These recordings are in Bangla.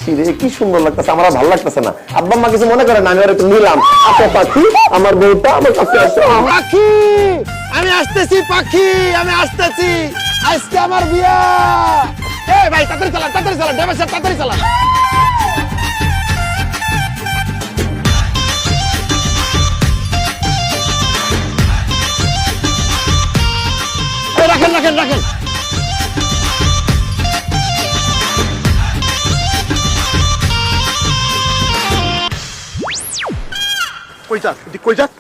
খুশি রে, কি সুন্দর লাগতেছে, আমার ভালো লাগতেছে না। আব্বা আম্মা কিছু মনে করেন, আমি আর একটু নিলাম। আচ্ছা পাখি, আমার বউটা আমার কাছে আসো। পাখি, আমি আসতেছি পাখি, আমি আসতেছি, আজকে আমার বিয়া। এই ভাই তাড়াতাড়ি চালান, ড্রাইভার সাহেব তাড়াতাড়ি চালান। রাখেন রাখেন রাখেন।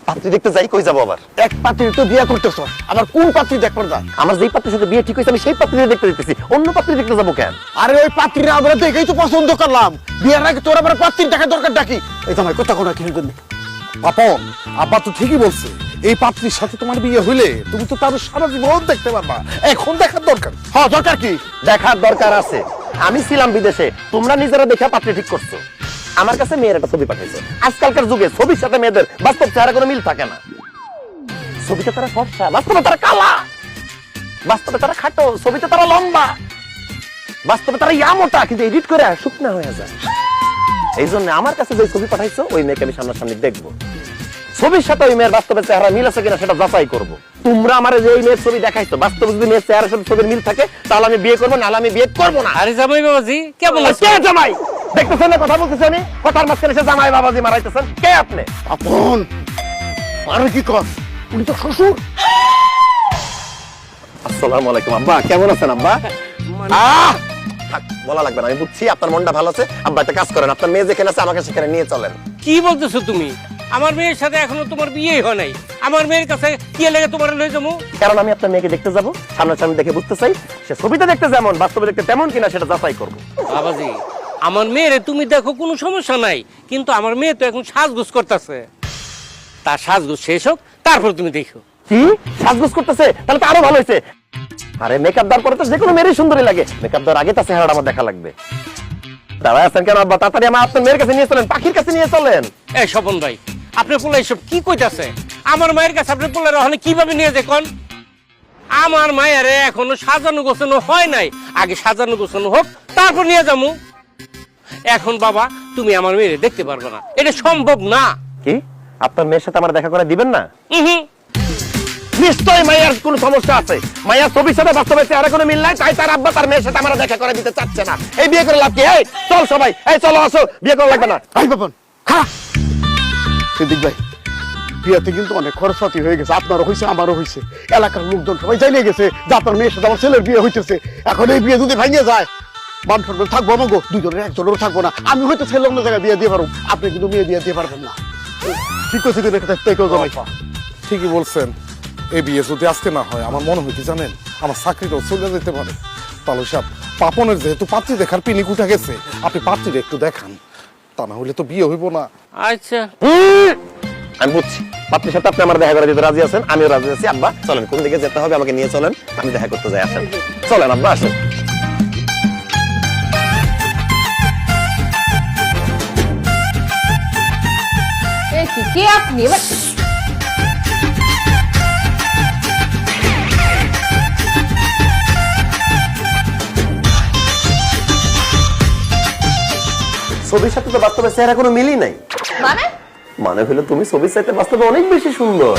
পাত্রী দেখতে যাই, কই যাবো আবার? এক পাত্রীর তো বিয়া করতেছ, আবার কোন পাত্রী দেখবার যা? আমার যেই পাত্রীর সাথে বিয়ে ঠিক হয়েছে আমি সেই পাত্রী দেখতে যেতেছি, অন্য পাত্রী দেখতে যাবো কেন? আরে ওই পাত্রীরা আমরা দেখেই তো পছন্দ করলাম, বিয়ার আগে তোর আবার পাত্রীর দেখা দরকার ডাকি। এই তোমার কথা কোনো কি জন্য? পাপন, আব্বা তো ঠিকই বলছে, এই পাত্রীর সাথে তোমার বিয়ে হইলে তুমি তো তার সারা জীবন দেখতে পারবা, এখন দেখার দরকার। হ্যাঁ দরকার কি? দেখার দরকার আছে। আমি ছিলাম বিদেশে, তোমরা নিজেরা দেখে পাত্রী ঠিক করছো। আমার কাছে মেয়ের একটা ছবি পাঠাইছে। আজকালকার যুগে ছবির সাথে মেয়েদের বাস্তব চেহারা কোনো মিল থাকে না। ছবিতে তারা ফর্সা, বাস্তবে তারা কালা। বাস্তবে তারা খাটো, ছবিতে তারা লম্বা। বাস্তবে তারা মোটা, কিন্তু এডিট করে শুকনা হয়ে যায়। এই জন্য আমার কাছে যে ছবি পাঠাইছো ওই মেয়েকে আমি সামনাসামনি দেখবো। ছবির সাথে ওই মেয়ের বাস্তবে চেহারা মিল আছে কিনা সেটা যাচাই করবো। তোমরা আমার যে এই মেয়ের ছবি দেখাইছো, বাস্তবে যদি মেয়ের চেহারার সাথে ছবির মিল থাকে তাহলে আমি বিয়ে করবো, নাহলে আমি বিয়ে করবো না। আরে জামাই বাবাজি কেমন আছেন? কে জামাই? দেখতেছেন না কথা বলতেছি আমি? কথার মাঝখানে সে জামাই বাবাজি মারাইতেছেন। কে আপনি? আপন আরে কি কর, উনি তো শ্বশুর। আসসালামু আলাইকুম আব্বা, কেমন আছেন আব্বা? থাক, বলা লাগবে না, আমি বুঝছি আপনার মনটা ভালো আছে। আব্বা একটা কাজ করেন, আপনার মেয়ে যেখানে আছে আমাকে সেখানে নিয়ে চলেন। কি বলতেছো তুমি? আমার মেয়ের সাথে এখনো তোমার বিয়ে হয় নাই, আমার মেয়ের কাছে কি লেগে তোমার লয়ে যাবো? কারণ আমি আপনার মেয়েকে দেখতে যাবো, সামনাসামনি দেখে বুঝতে চাই সে ছবিতে দেখতে যেমন বাস্তবে দেখতে তেমন কিনা সেটা যাচাই করবো। বাবাজি আমার মেয়েরে তুমি দেখো কোনো সমস্যা নাই, কিন্তু আমার মেয়ে তো এখন সাজগোজ করতেছে, তার সাজগোজ শেষ হোক তারপর তুমি দেখো। কি সাজগোজ করতেছে? তাহলে তো আরো ভালো হয়েছে। আরে মেকআপ দেওয়ার পরে তো যে কোনো মেয়েরই সুন্দরী লাগে, মেকআপ দেওয়ার আগে তার চেহারাটা আমার দেখা লাগবে। দাঁড়ায় আছেন কেন আব্বা? তাড়াতাড়ি আমার আপনার মেয়ের কাছে নিয়ে চলেন, পাখির কাছে নিয়ে চলেন। এই স্বপন ভাই, আপনার পোলা এসব কি কইতাছে? আমার মায়ের কাছে আপনার পোলার ওখানে কিভাবে নিয়ে যায় কোন? আমার মায়ের এখনো সাজানো গোছানো হয় নাই, আগে সাজানো গোছানো হোক তারপর নিয়ে যাবো। এখন বাবা তুমি আমার মেয়েরে দেখতে পারবে না, এটা সম্ভব না। কি আপনার মেয়ের সাথে আমার দেখা করে দিবেন না? হুম, নিশ্চয়ই মায়ের কোনো সমস্যা আছে। মায়ের ছবির সাথে বাস্তবে চেহারা কোনো মিল নাই, তাই তার আব্বা তার মেয়ের সাথে আমার দেখা করে দিতে চাচ্ছে না। এই বিয়ে করে লাভ কি? এই চল সবাই, এই চলো আসো, বিয়ে করা লাগবে না। আই বাপন খা। সিদ্দিক ভাই, বিয়াতে কিন্তু অনেক খরচাতি হয়ে গেছে, আপনারও হয়েছে আমারও হয়েছে, এলাকার লোকজন সবাই জানিয়ে গেছে যে আপনার মেয়ের সাথে আমার ছেলের বিয়ে হইতেছে। এখন এই বিয়ে যদি ভাঙিয়ে যায় মান সম্মান থাকবো আমাকে, দুজনের একজনেরও থাকবো না। আমি হয়তো ছেলে অন্য জায়গায় বিয়ে দিয়ে পারবো, আপনি কিন্তু মেয়ে বিয়ে দিয়ে পারবেন না। ঠিক আছে জামাই, ঠিকই বলছেন, এই বিয়ে যদি আজকে না হয় আমার মনে হয় কি জানেন, আমার চাকরিটাও চলে যেতে পারে। তাহলে সাহেব, পাপনের যেহেতু পাত্রী দেখার পিনিক উঠে গেছে, আপনি পাত্রীর একটু দেখান, তা না হলে তো বিয়ে হইব না। আচ্ছা আমি বুঝছি, পাত্রীর সাথে আপনি আমার দেখা করে দিতে রাজি আছেন, আমিও রাজি আছি। আব্বা চলেন, কোন দিকে যেতে হবে আমাকে নিয়ে চলেন, আমি দেখা করতে যাই। আসেন চলেন আব্বা, আসেন। কে আপনি? এবার ছবির সাথে তো বাস্তবে চেহারা কোনো মিলই নাই। মানে হলো তুমি ছবির চাইতে বাস্তবে অনেক বেশি সুন্দর।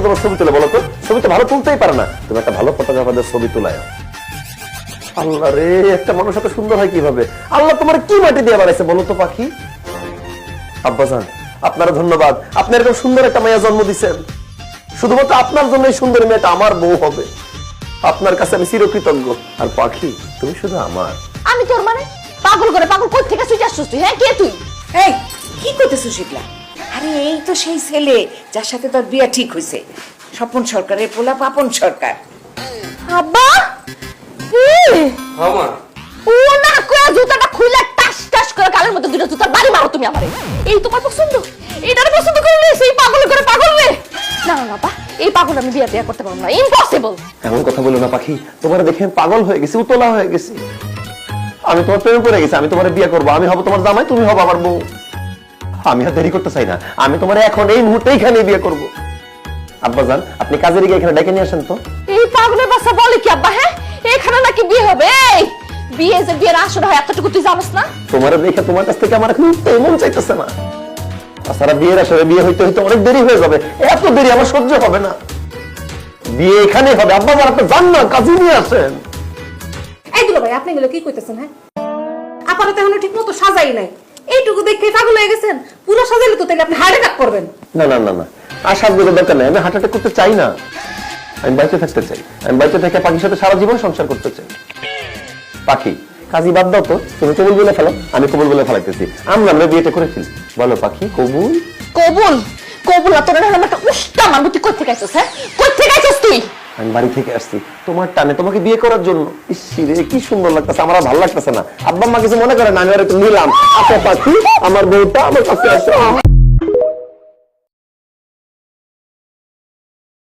তোমার ছবি তুলে বলো তো, ছবি তো ভালো তুলতেই পারে না, তুমি একটা ভালো ফটোগ্রাফারদের ছবি তুলায়। আল্লাহ রে, একটা মানুষ এত সুন্দর হয় কিভাবে? আল্লাহ তোমার কি মাটি দিয়ে বানাইছে বলো তো পাখি? আব্বাজান আপনারা ধন্যবাদ, আপনি এরকম সুন্দর একটা মেয়ে জন্ম দিচ্ছেন। শুধুমাত্র আপনার জন্য এই সুন্দর মেয়েটা আমার বউ হবে। আপনার কাছে আমি চিরকৃতজ্ঞ। আর পাখি তুমি শুধু আমার। আমি তোর মানে পাগল করে, পাগল কই থেকে সুইচ আসছিস তুই? হ্যাঁ কে তুই? এই কি করতেছিস এগুলা? আরে এই তো সেই ছেলে যার সাথে তোর বিয়ে ঠিক হয়েছে, স্বপন সরকারের পোলা পাপন সরকার। আব্বা মা ও না কয়া জুতাটা খুলে টাস টাস করে কালের মতো দুটো জুতার বাড়ি মারো তুমি আমারে। এই তোমার পছন্দ? এইটারে পছন্দ করলে সেই পাগল করে পাগল রে? না না বাবা, এই পাগল আমি বিয়ে করতে পারবো না, ইম্পসিবল। এমন কথা বলো না পাখি, তোমার দেখে পাগল হয়ে গেছি, উতলা হয়ে গেছি। আমি তোমার প্রেমে পড়ে গেছি, আমি তোমার বিয়ে করবো, আমি হব তোমার জামাই, তুমি হবো আমার বউ। আমি আর দেরি করতে চাই না, আমি তোমার এখন এই মুহূর্তে এখানে বিয়ে করবো। আব্বাজান আপনি কাজের গিয়ে এখানে ডেকে নিয়ে আসেন তো। এই পাগলের বাচ্চা বলে কি আব্বা? হ্যাঁ এখানে নাকি বিয়ে হবে? এই বিয়ের আসর হয় এতটুকু তুই জানোস না? তোমার দেখে তোমার কাছ থেকে আমার এখন উঠতেই মন চাইতেছে না। তাছাড়া বিয়ের আসরে বিয়ে হইতে হইতে অনেক দেরি হয়ে যাবে, এত দেরি আমার সহ্য হবে না। বিয়ে এখানেই হবে। আব্বা আমার আপনি যান না, কাজে নিয়ে আসেন। এই দুলা ভাই আপনি এগুলো কি কইতেছেন? হ্যাঁ, আপাতত এখনো ঠিক মতো সাজাই নাই, এইটুকু দেখে পাগল হয়ে গেছেন। পুরো সাজাইলে তো তাহলে আপনি হার্ট অ্যাটাক করবেন। না না না না, আর সাজগোজের দরকার নেই। আমি হার্ট অ্যাটাক করতে চাই না, আমি বাইচে থাকতে চাই। আমি বাইচে থেকে পাখির সাথে সারা জীবন সংসার করতে চাই। পাখি, কাজী বাদ দাও তো, তুমি কবুল বলে ফেলো, আমি কবুল বলে ফেলাইতেছি। আমরা বিয়েটা করে ফেলি। বলো পাখি, কবুল? কবুল কবুল না, তোর এরকম একটা উষ্টা মারবো। তুই কই থেকে আইছস? হ্যাঁ, কই থেকে আইছস তুই? আমি বাড়ি থেকে আসছি তোমার টানে, তোমাকে বিয়ে করার জন্য। ইসিরে কি সুন্দর লাগতেছে, আমার আর ভালো লাগতেছে না। আব্বা আম্মা কিছু মনে করে না, আমি আর একটু নিলাম। আচ্ছা পাখি, আমার বউটা আমার কাছে আসো।